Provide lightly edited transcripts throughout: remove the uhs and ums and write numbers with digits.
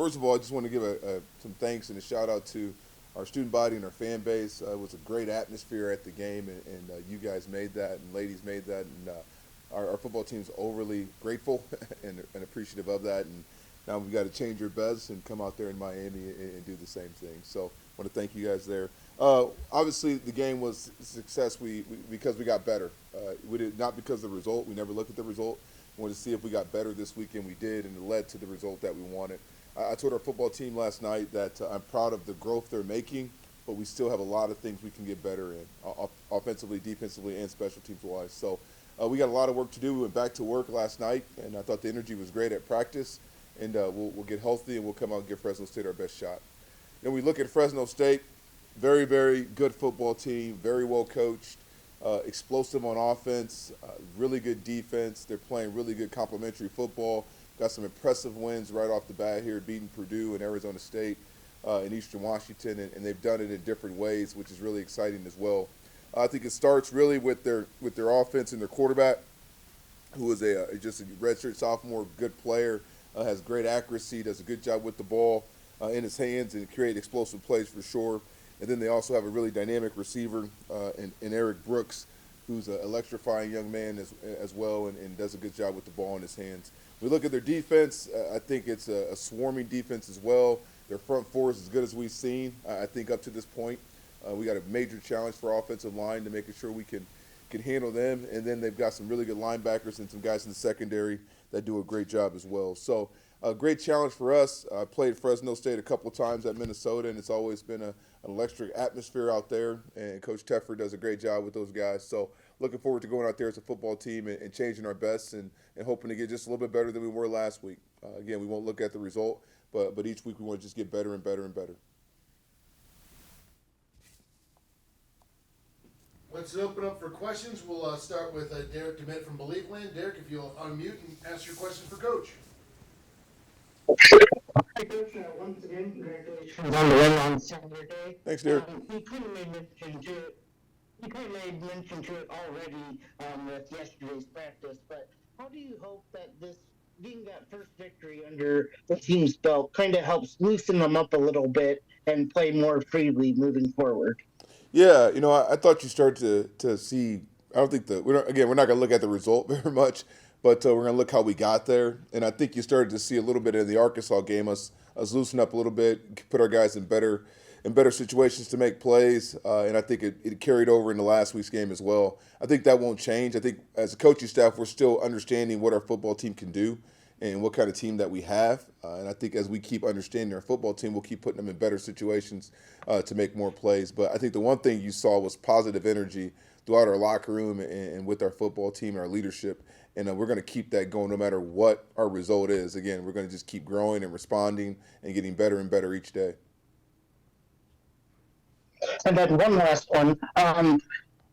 first of all, I just want to give some thanks and a shout out to our student body and our fan base. It was a great atmosphere at the game, and you guys made that, and ladies made that, and our football team's overly grateful and appreciative of that. And now we've got to change our bets and come out there in Miami and do the same thing. So I want to thank you guys there. Obviously, the game was a success because we got better. We did not because of the result. We never look at the result. We wanted to see if we got better this weekend. We did, and it led to the result that we wanted. I told our football team last night that I'm proud of the growth they're making, but we still have a lot of things we can get better in, offensively, defensively, and special teams-wise. So we got a lot of work to do. We went back to work last night, and I thought the energy was great at practice. And we'll get healthy, and we'll come out and give Fresno State our best shot. We look at Fresno State, very, very good football team, very well coached, explosive on offense, really good defense. They're playing really good complementary football. Got some impressive wins right off the bat here, beating Purdue and Arizona State in Eastern Washington, and they've done it in different ways, which is really exciting as well. I think it starts really with their offense and their quarterback, who is just a redshirt sophomore, good player. Has great accuracy, does a good job with the ball in his hands, and create explosive plays for sure. And then they also have a really dynamic receiver in Eric Brooks, who's an electrifying young man as well, and does a good job with the ball in his hands. We look at their defense. I think it's a swarming defense as well. Their front four is as good as we've seen, I think, up to this point. We got a major challenge for our offensive line to making sure we can handle them. And then they've got some really good linebackers and some guys in the secondary that do a great job as well. So a great challenge for us. I played Fresno State a couple of times at Minnesota, and it's always been an electric atmosphere out there. And Coach Teffer does a great job with those guys. So looking forward to going out there as a football team and changing our best and hoping to get just a little bit better than we were last week. Again, we won't look at the result, but each week we want to just get better and better and better. Let's open up for questions. We'll start with Derek DeMett from Believe Land. Derek, if you'll unmute and ask your question for Coach. Hi, Coach. Once again, congratulations on the win on Saturday. Thanks, Derek. You kind of made mention to it. You kind of made mention to it already with yesterday's practice, but how do you hope that this getting that first victory under the team's belt kind of helps loosen them up a little bit and play more freely moving forward? Yeah, I thought you started to see. I don't think we're not going to look at the result very much, but we're going to look how we got there. And I think you started to see a little bit in the Arkansas game us loosen up a little bit, put our guys in better situations to make plays, and I think it carried over into last week's game as well. I think that won't change. I think as a coaching staff, we're still understanding what our football team can do and what kind of team that we have. And I think as we keep understanding our football team, we'll keep putting them in better situations to make more plays. But I think the one thing you saw was positive energy throughout our locker room and with our football team and our leadership. And we're going to keep that going no matter what our result is. Again, we're going to just keep growing and responding and getting better and better each day. And then one last one.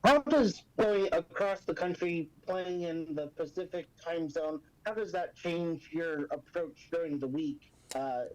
How does going across the country, playing in the Pacific time zone, how does that change your approach during the week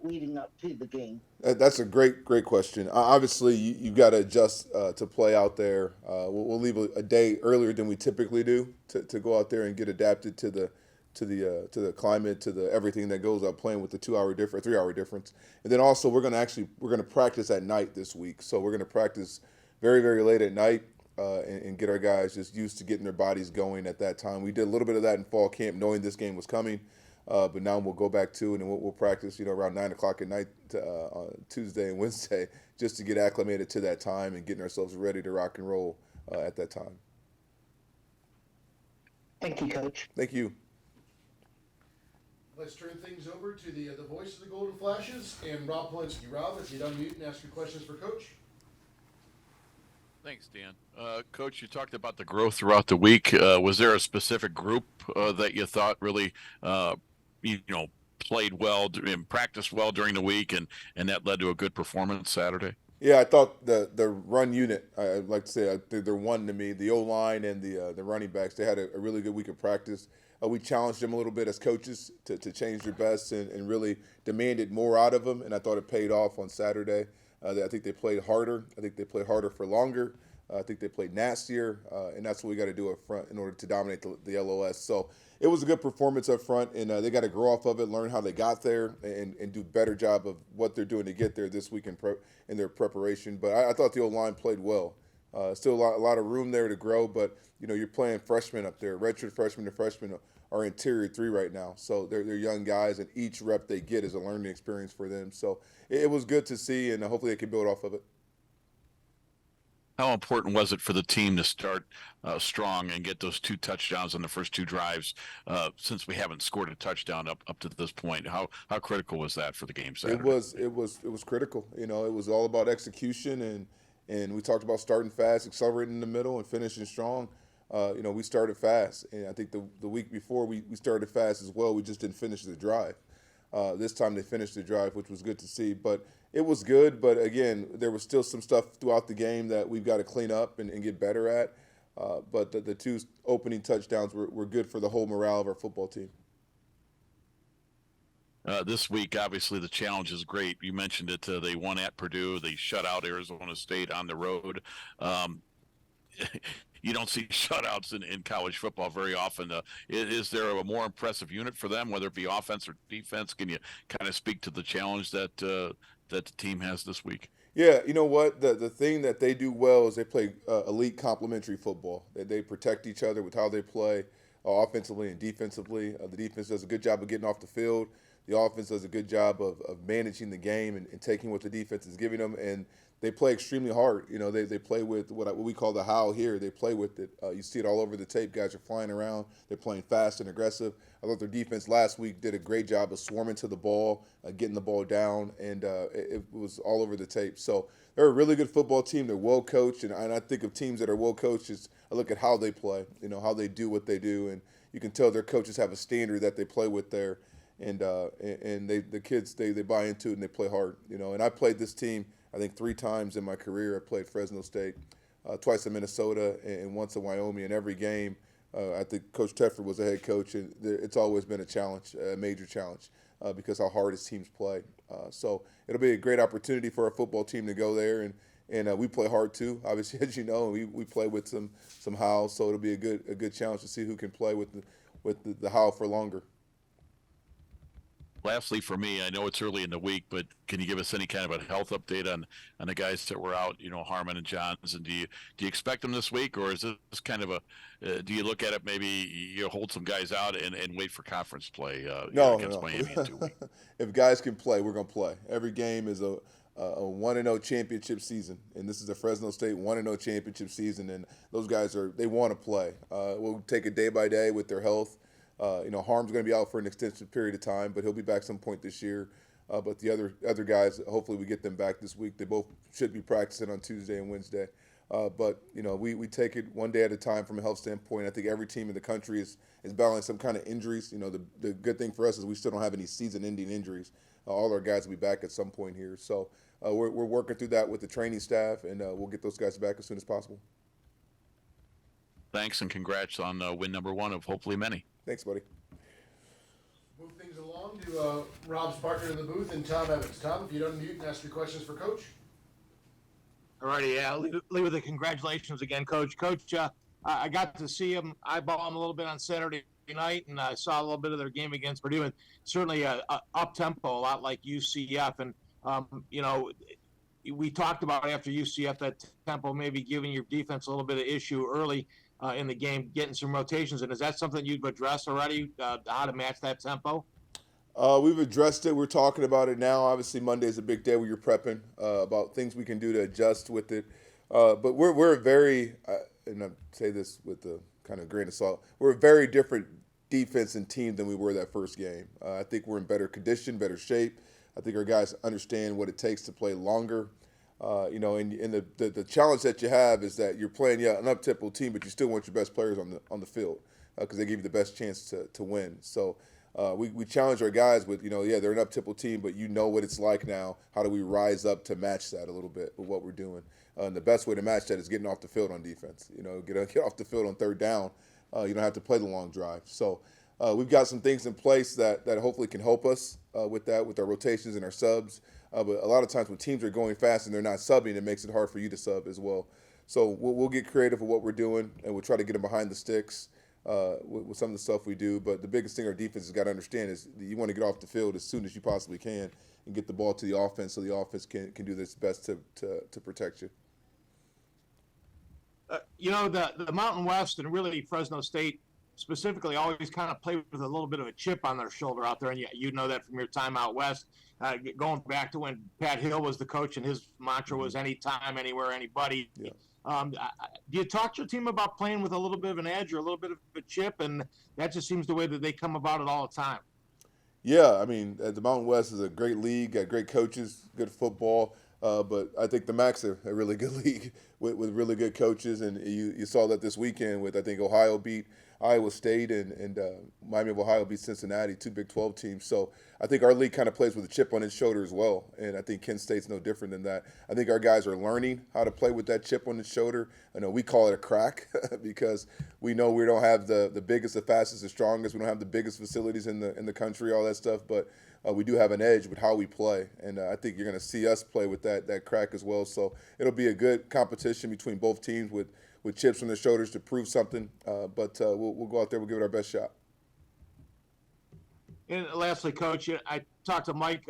leading up to the game? That's a great question. Obviously, you've got to adjust to play out there. We'll leave a day earlier than we typically do to go out there and get adapted to the climate, to the everything that goes up playing with the 2-hour difference, 3-hour difference. And then also we're going to practice at night this week. So we're going to practice very, very late at night. And get our guys just used to getting their bodies going at that time. We did a little bit of that in fall camp, knowing this game was coming, but now we'll go back to it and we'll practice, around 9 o'clock at night on Tuesday and Wednesday, just to get acclimated to that time and getting ourselves ready to rock and roll at that time. Thank you, Coach. Thank you. Let's turn things over to the voice of the Golden Flashes and Rob Polinsky. Rob, if you'd unmute and ask your questions for Coach. Thanks, Dan. Coach, you talked about the growth throughout the week. Was there a specific group that you thought really, played well and practiced well during the week, and that led to a good performance Saturday? Yeah, I thought the run unit, I'd like to say, I think they're one to me. The O-line and the running backs, they had a really good week of practice. We challenged them a little bit as coaches to change their best and really demanded more out of them, and I thought it paid off on Saturday. I think they played harder. I think they played harder for longer. I think they played nastier, and that's what we got to do up front in order to dominate the LOS. So it was a good performance up front, and they got to grow off of it, learn how they got there, and do a better job of what they're doing to get there this week in their preparation. But I thought the O-line played well. Still a lot of room there to grow, but you're playing freshmen up there. Redshirt freshmen and freshmen are interior three right now, so they're young guys, and each rep they get is a learning experience for them. So it was good to see, and hopefully they can build off of it. How important was it for the team to start strong and get those 2 touchdowns on the first 2 drives? Since we haven't scored a touchdown up to this point, how critical was that for the game Saturday? It was critical. It was all about execution, and we talked about starting fast, accelerating in the middle, and finishing strong. We started fast, and I think the week before we started fast as well. We just didn't finish the drive. This time they finished the drive, which was good to see. But it was good. But again, there was still some stuff throughout the game that we've got to clean up and get better at. But the 2 opening touchdowns were good for the whole morale of our football team. This week, obviously, the challenge is great. You mentioned it. They won at Purdue. They shut out Arizona State on the road. You don't see shutouts in college football very often. Is there a more impressive unit for them, whether it be offense or defense? Can you kind of speak to the challenge that the team has this week? Yeah, you know what? The thing that they do well is they play elite complementary football. They protect each other with how they play offensively and defensively. The defense does a good job of getting off the field. The offense does a good job of managing the game and taking what the defense is giving them. And they play extremely hard. They play with what we call the howl here. They play with it. You see it all over the tape. Guys are flying around. They're playing fast and aggressive. I thought their defense last week did a great job of swarming to the ball, getting the ball down, and it was all over the tape. So they're a really good football team. They're well coached, and I think of teams that are well coached, I look at how they play, how they do what they do, and you can tell their coaches have a standard that they play with there, and the kids they buy into it and they play hard, And I played this team I think 3 times in my career. I played Fresno State, twice in Minnesota, and once in Wyoming. In every game, I think Coach Teffer was the head coach, and it's always been a challenge, a major challenge, because how hard his teams play. So it'll be a great opportunity for our football team to go there, and we play hard too. Obviously, as you know, we play with some howls, so it'll be a good challenge to see who can play with the howl for longer. Lastly, for me, I know it's early in the week, but can you give us any kind of a health update on the guys that were out? Harmon and Johns, and do you expect them this week, or is this kind of do you look at it maybe you hold some guys out and wait for conference play against Miami in 2 weeks? If guys can play, we're gonna play. Every game is a 1-0 championship season, and this is the Fresno State 1-0 championship season, and those guys they want to play. We'll take it day by day with their health. Harm's going to be out for an extensive period of time, but he'll be back some point this year. But the other guys, hopefully we get them back this week. They both should be practicing on Tuesday and Wednesday. But we take it one day at a time from a health standpoint. I think every team in the country is battling some kind of injuries. The good thing for us is we still don't have any season-ending injuries. All our guys will be back at some point here. So we're working through that with the training staff, and we'll get those guys back as soon as possible. Thanks, and congrats on win number 1 of hopefully many. Thanks, buddy. Move things along to Rob's partner in the booth and Tom Evans. Tom, if you'd unmute and ask your questions for Coach. All righty, yeah. Leave with the congratulations again, Coach. Coach, I got to see him, eyeball him a little bit on Saturday night, and I saw a little bit of their game against Purdue, and certainly up-tempo, a lot like UCF. And, we talked about after UCF that tempo maybe giving your defense a little bit of issue early in the game, getting some rotations. And is that something you've addressed already, how to match that tempo? We've addressed it. We're talking about it now. Obviously, Monday's a big day where you're prepping about things we can do to adjust with it. But we're a very, and I say this with a kind of grain of salt, we're a very different defense and team than we were that first game. I think we're in better condition, better shape. I think our guys understand what it takes to play longer. And the challenge that you have is that you're playing an up-tempo team, but you still want your best players on the field because they give you the best chance to win. So we challenge our guys with, they're an up-tempo team, but you know what it's like now. How do we rise up to match that a little bit with what we're doing? And the best way to match that is getting off the field on defense. Get off the field on third down. You don't have to play the long drive. So we've got some things in place that hopefully can help us with that, with our rotations and our subs. But a lot of times when teams are going fast and they're not subbing, it makes it hard for you to sub as well. So we'll get creative with what we're doing, and we'll try to get them behind the sticks. with some of the stuff we do. But the biggest thing our defense has got to understand is that you want to get off the field as soon as you possibly can and get the ball to the offense so the offense can do its best to protect you. The Mountain West and really Fresno State specifically always kind of play with a little bit of a chip on their shoulder out there, and you know that from your time out west, going back to when Pat Hill was the coach and his mantra was anytime, anywhere, anybody. Yeah. Do you talk to your team about playing with a little bit of an edge or a little bit of a chip, and that just seems the way that they come about it all the time? Yeah, I mean, the Mountain West is a great league, got great coaches, good football. But I think the MAC's a really good league with really good coaches, and you saw that this weekend with, I think, Ohio beat Iowa State and Miami of Ohio beat Cincinnati, two Big 12 teams. So I think our league kind of plays with a chip on its shoulder as well, and I think Kent State's no different than that. I think our guys are learning how to play with that chip on its shoulder. I know we call it a crack because we know we don't have the biggest, the fastest, the strongest. We don't have the biggest facilities in the country, all that stuff, but we do have an edge with how we play, and I think you're going to see us play with that crack as well. So it'll be a good competition between both teams with chips on their shoulders to prove something. But we'll go out there, we'll give it our best shot. And lastly, Coach, I talked to Mike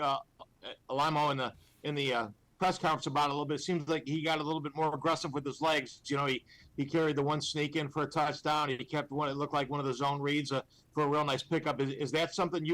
Alimo in the press conference about it a little bit. It seems like he got a little bit more aggressive with his legs. You know, he carried the one sneak in for a touchdown. He kept one, it looked like one of the zone reads for a real nice pickup. Is that something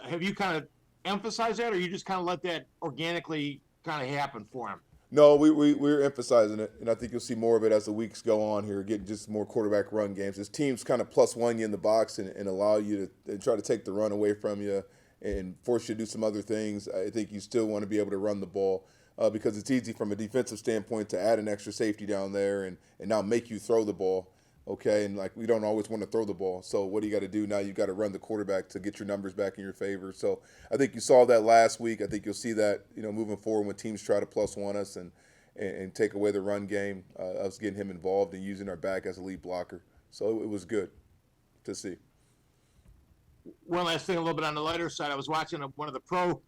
have you kind of emphasized that, or you just kind of let that organically kind of happen for him? No, we're emphasizing it, and I think you'll see more of it as the weeks go on here, getting just more quarterback run games. As teams kind of +1 you in the box and allow you to try to take the run away from you and force you to do some other things, I think you still want to be able to run the ball because it's easy from a defensive standpoint to add an extra safety down there and now make you throw the ball. Okay, and like we don't always want to throw the ball. So what do you got to do now? You got to run the quarterback to get your numbers back in your favor. So I think you saw that last week. I think you'll see that moving forward when teams try to +1 us and take away the run game. Us getting him involved and using our back as a lead blocker. So it was good to see. One last thing, a little bit on the lighter side. I was watching one of the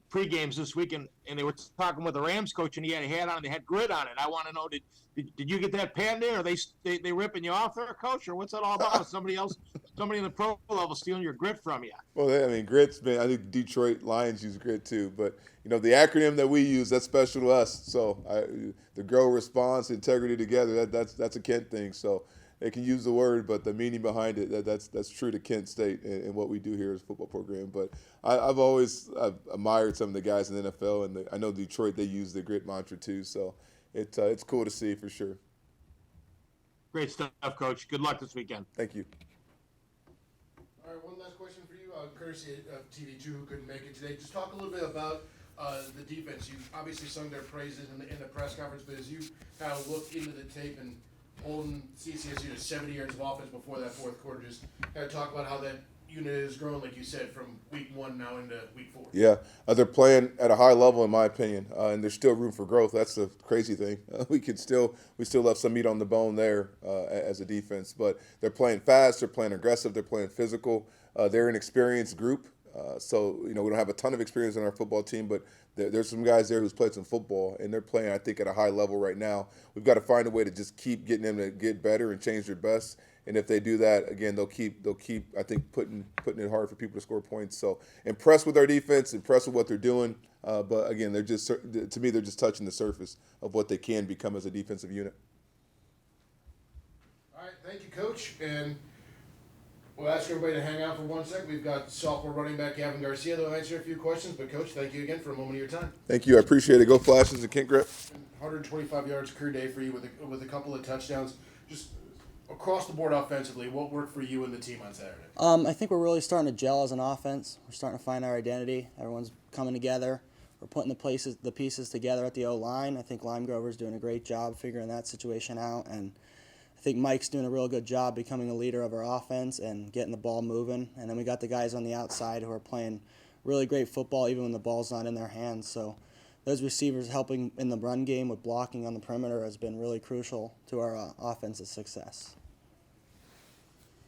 pre-games this week, and they were talking with the Rams coach, and he had a hat on, and they had grit on it. I want to know, did you get that patent in? Are they ripping you off there, Coach, or what's that all about? Somebody in the pro level stealing your grit from you? Well, I mean, grit's been, I think Detroit Lions use grit too, but the acronym that we use, that's special to us. So the grow, response, integrity together, that's a Kent thing. So they can use the word, but the meaning behind it, that's true to Kent State and what we do here as a football program. But I've always admired some of the guys in the NFL, and I know Detroit, they use the grit mantra too. So it's cool to see for sure. Great stuff, Coach. Good luck this weekend. Thank you. All right, one last question for you, courtesy of TV2 who couldn't make it today. Just talk a little bit about the defense. You obviously sung their praises in the press conference, but as you kind of look into the tape and holding CCSU to 70 yards of offense before that fourth quarter, just kind of talk about how that unit has grown, like you said, from week 1 now into week 4. Yeah, they're playing at a high level, in my opinion, and there's still room for growth. That's the crazy thing. We still have some meat on the bone there as a defense, but they're playing fast, they're playing aggressive, they're playing physical. They're an experienced group, so we don't have a ton of experience on our football team, but there's some guys there who's played some football, and they're playing, I think, at a high level right now. We've got to find a way to just keep getting them to get better and change their best. And if they do that, again, they'll keep I think putting it hard for people to score points. So impressed with our defense, impressed with what they're doing. But again, they're just touching the surface of what they can become as a defensive unit. All right, thank you, Coach. And we'll ask everybody to hang out for 1 second. We've got sophomore running back Gavin Garcia that'll answer a few questions. But Coach, thank you again for a moment of your time. Thank you, I appreciate it. Go Flashes and Kent Grip. 125 yards career day for you with a couple of touchdowns. Just across the board offensively, what worked for you and the team on Saturday? I think we're really starting to gel as an offense. We're starting to find our identity. Everyone's coming together. We're putting the pieces together at the O-line. I think Lime Grover's doing a great job figuring that situation out, and I think Mike's doing a real good job becoming a leader of our offense and getting the ball moving. And then we got the guys on the outside who are playing really great football even when the ball's not in their hands. So those receivers helping in the run game with blocking on the perimeter has been really crucial to our offensive success.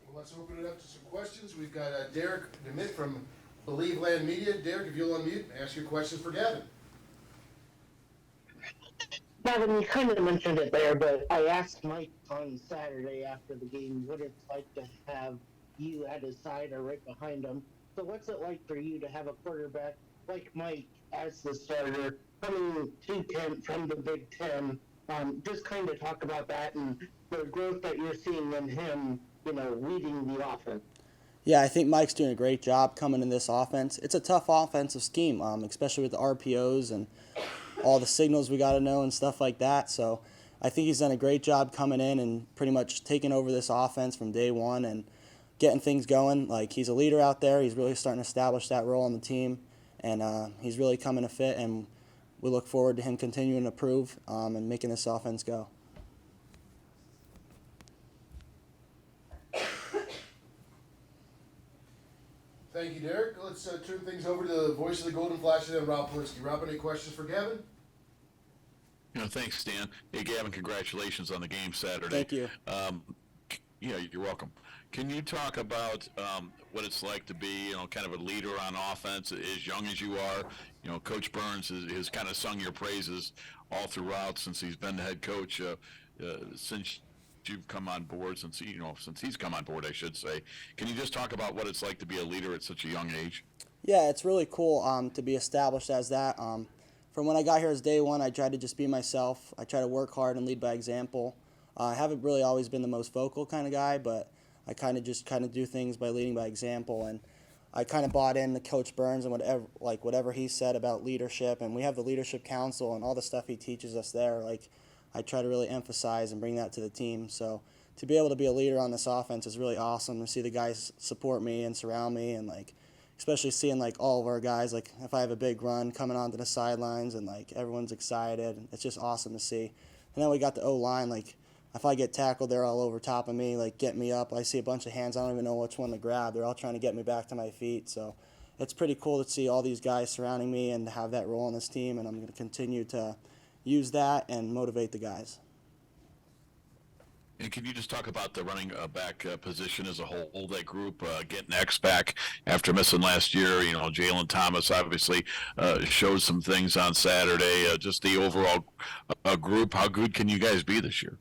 Well, let's open it up to some questions. We've got Derek DeMitt from Believe Land Media. Derek, if you'll unmute and ask your questions for Gavin. Kevin, you kind of mentioned it there, but I asked Mike on Saturday after the game what it's like to have you at his side or right behind him. So what's it like for you to have a quarterback like Mike as the starter coming to Kent from the Big Ten? Just kind of talk about that and the growth that you're seeing in him, leading the offense. Yeah, I think Mike's doing a great job coming in this offense. It's a tough offensive scheme, especially with the RPOs and all the signals we got to know and stuff like that. So I think he's done a great job coming in and pretty much taking over this offense from day one and getting things going. Like, he's a leader out there. He's really starting to establish that role on the team, and he's really coming to fit, and we look forward to him continuing to prove and making this offense go. Thank you, Derek. Let's turn things over to the voice of the Golden Flash and then Rob Polinsky. Rob, any questions for Gavin? Thanks, Stan. Hey, Gavin, congratulations on the game Saturday. Thank you. Yeah, you're welcome. Can you talk about what it's like to be, kind of a leader on offense, as young as you are? Coach Burns has kind of sung your praises all throughout since he's been the head coach, since you've come on board, since he's come on board, I should say. Can you just talk about what it's like to be a leader at such a young age? Yeah, it's really cool to be established as that. From when I got here as day one, I tried to just be myself. I try to work hard and lead by example. I haven't really always been the most vocal kind of guy, but I kind of do things by leading by example. And I kind of bought into Coach Burns and whatever he said about leadership. And we have the leadership council and all the stuff he teaches us there. I try to really emphasize and bring that to the team. So to be able to be a leader on this offense is really awesome. To see the guys support me and surround me, and especially seeing all of our guys, if I have a big run coming onto the sidelines and everyone's excited. It's just awesome to see. And then we got the O-line, if I get tackled, they're all over top of me, get me up. I see a bunch of hands, I don't even know which one to grab. They're all trying to get me back to my feet. So it's pretty cool to see all these guys surrounding me and have that role on this team, and I'm going to continue to use that and motivate the guys. And can you just talk about the running back position as a whole, that group, getting X back after missing last year? Jalen Thomas obviously showed some things on Saturday. Just the overall group, how good can you guys be this year?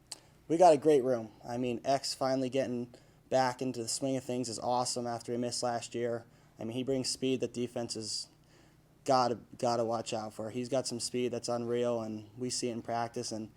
We got a great room. I mean, X finally getting back into the swing of things is awesome after he missed last year. I mean, he brings speed that defense has got to watch out for. He's got some speed that's unreal, and we see it in practice, and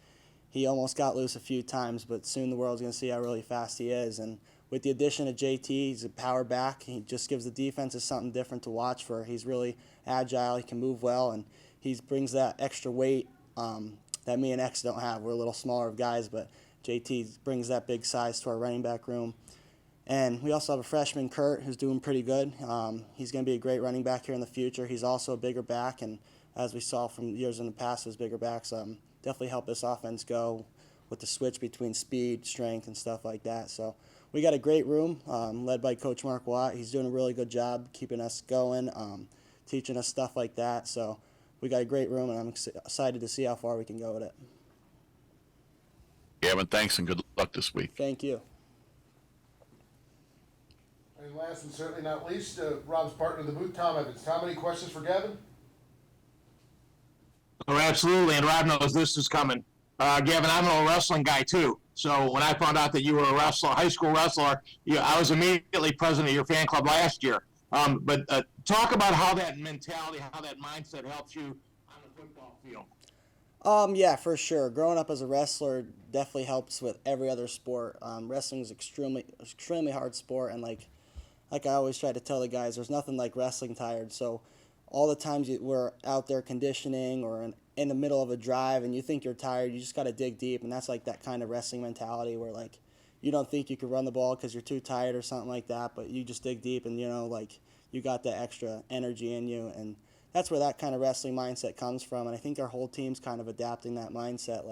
he almost got loose a few times, but soon the world's going to see how really fast he is. And with the addition of JT, he's a power back. He just gives the defenses something different to watch for. He's really agile. He can move well, and he brings that extra weight that me and X don't have. We're a little smaller of guys, but JT brings that big size to our running back room. And we also have a freshman, Kurt, who's doing pretty good. He's going to be a great running back here in the future. He's also a bigger back, and as we saw from years in the past, those bigger backs definitely help this offense go with the switch between speed, strength, and stuff like that. So we got a great room led by Coach Mark Watt. He's doing a really good job keeping us going, teaching us stuff like that. So we got a great room, and I'm excited to see how far we can go with it. Gavin, thanks, and good luck this week. Thank you. And last and certainly not least, Rob's partner in the booth, Tom Evans. Tom, any questions for Gavin? Oh, absolutely, and Rob knows this is coming. Gavin, I'm an old wrestling guy too. So when I found out that you were a wrestler, high school wrestler, I was immediately president of your fan club last year. But talk about how that mentality, how that mindset helps you on the football field. Yeah, for sure. Growing up as a wrestler definitely helps with every other sport. Wrestling is extremely hard sport, and like I always try to tell the guys, there's nothing like wrestling tired. So all the times we're out there conditioning or in the middle of a drive and you think you're tired, you just got to dig deep, and that's like that kind of wrestling mentality where you don't think you could run the ball because you're too tired or something like that, but you just dig deep and you got that extra energy in you, and that's where that kind of wrestling mindset comes from. And I think our whole team's kind of adapting that mindset.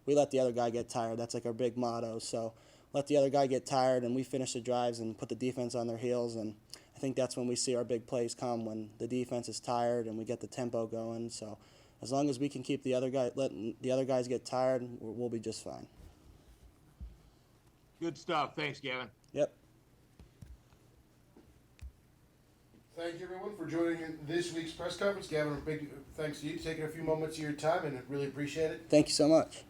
We let the other guy get tired. That's our big motto. So let the other guy get tired, and we finish the drives and put the defense on their heels. And I think that's when we see our big plays come, when the defense is tired and we get the tempo going. So as long as we can keep letting the other guys get tired, we'll be just fine. Good stuff. Thanks, Gavin. Yep. thank you everyone for joining in this week's press conference. Gavin, a big thanks to you for taking a few moments of your time, and I really appreciate it. Thank you so much.